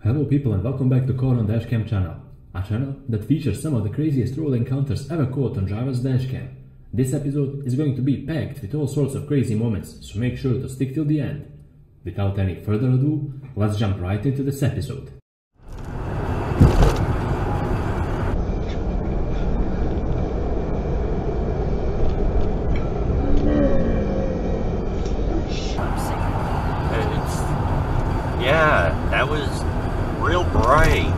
Hello people and welcome back to Caught on Dashcam channel, a channel that features some of the craziest road encounters ever caught on driver's dashcam. This episode is going to be packed with all sorts of crazy moments, so make sure to stick till the end. Without any further ado, let's jump right into this episode. Yeah, that was real bright.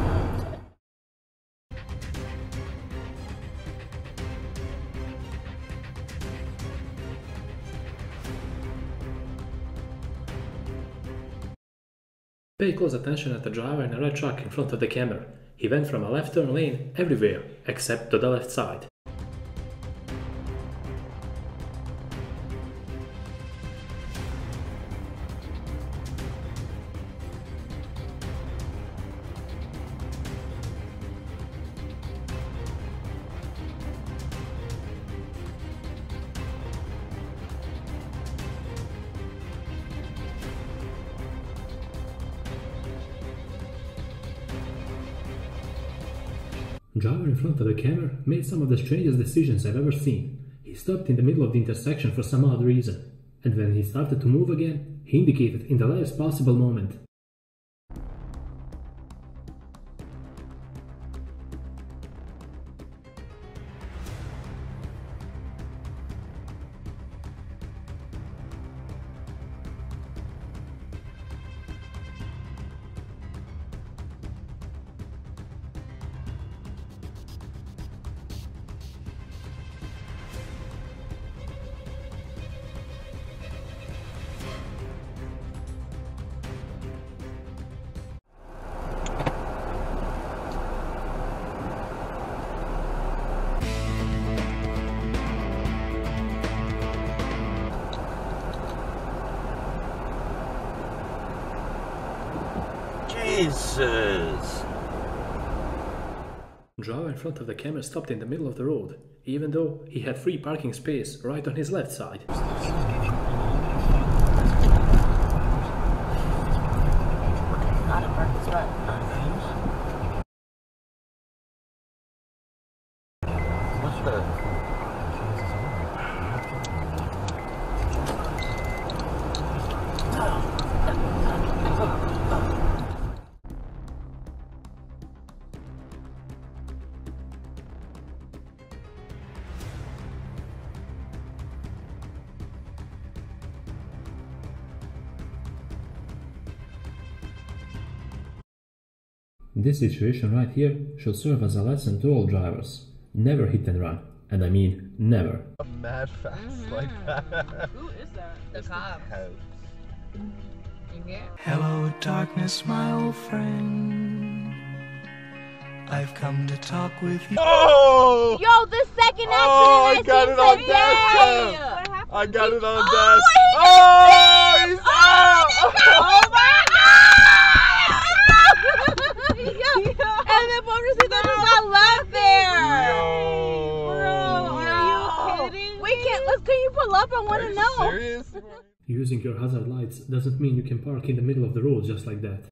Pay close attention at the driver in a red truck in front of the camera. He went from a left turn lane everywhere except to the left side. The driver in front of the camera made some of the strangest decisions I've ever seen. He stopped in the middle of the intersection for some odd reason, and when he started to move again, he indicated in the last possible moment. Jesus. The driver in front of the camera stopped in the middle of the road, even though he had free parking space right on his left side. What's the... This situation right here should serve as a lesson to all drivers. Never hit and run. And I mean never. Mad fast like that. Who is that? The cop. Hello, darkness, my old friend. I've come to talk with you. Oh! Yo, the second accident. Oh, I got it on dash dash cam. I got it on dash. He Oh, he's out! Oh my god! And then Pobrecito just got left there. Yo. Bro, are you kidding me? Can you pull up? I want to know. Serious? Using your hazard lights doesn't mean you can park in the middle of the road just like that.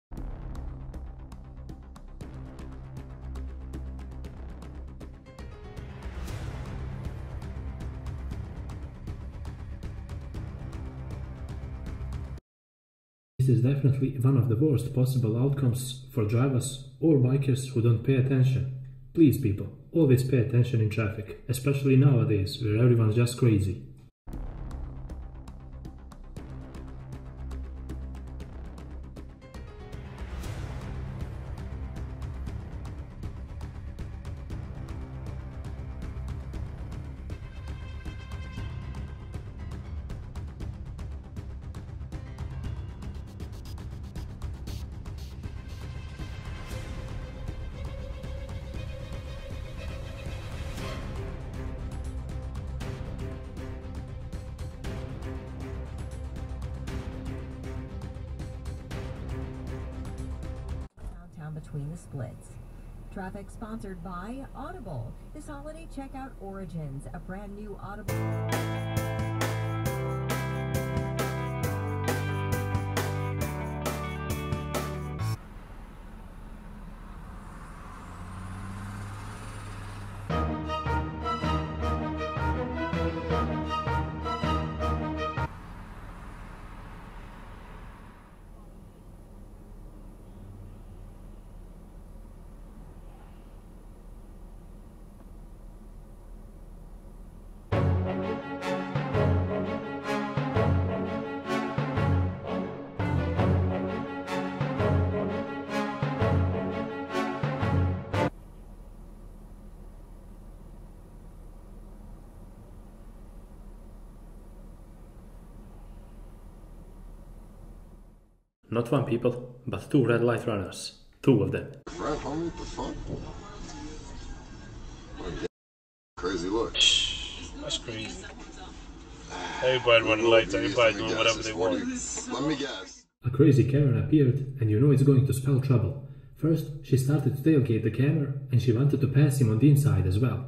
This is definitely one of the worst possible outcomes for drivers or bikers who don't pay attention. Please people, always pay attention in traffic, especially nowadays where everyone's just crazy. Between the splits. Traffic sponsored by Audible. This holiday, check out Origins, a brand new Audible. Not one people, but 2 red light runners. 2 of them. Right, homie, the fuck? Crazy look. That's crazy. Everybody running lights, everybody doing whatever they want. Let me guess. A crazy Karen appeared, and you know it's going to spell trouble. First, she started to tailgate the camera, and she wanted to pass him on the inside as well.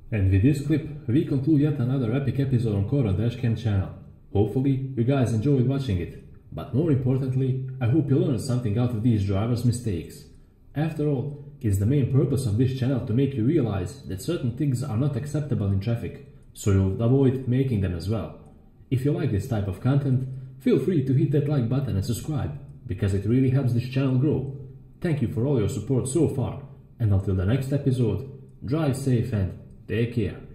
And with this clip, we conclude yet another epic episode on Core on Dashcam channel. Hopefully, you guys enjoyed watching it. But more importantly, I hope you learned something out of these drivers' mistakes. After all, it's the main purpose of this channel to make you realize that certain things are not acceptable in traffic, so you'll avoid making them as well. If you like this type of content, feel free to hit that like button and subscribe, because it really helps this channel grow. Thank you for all your support so far, and until the next episode, drive safe and take care.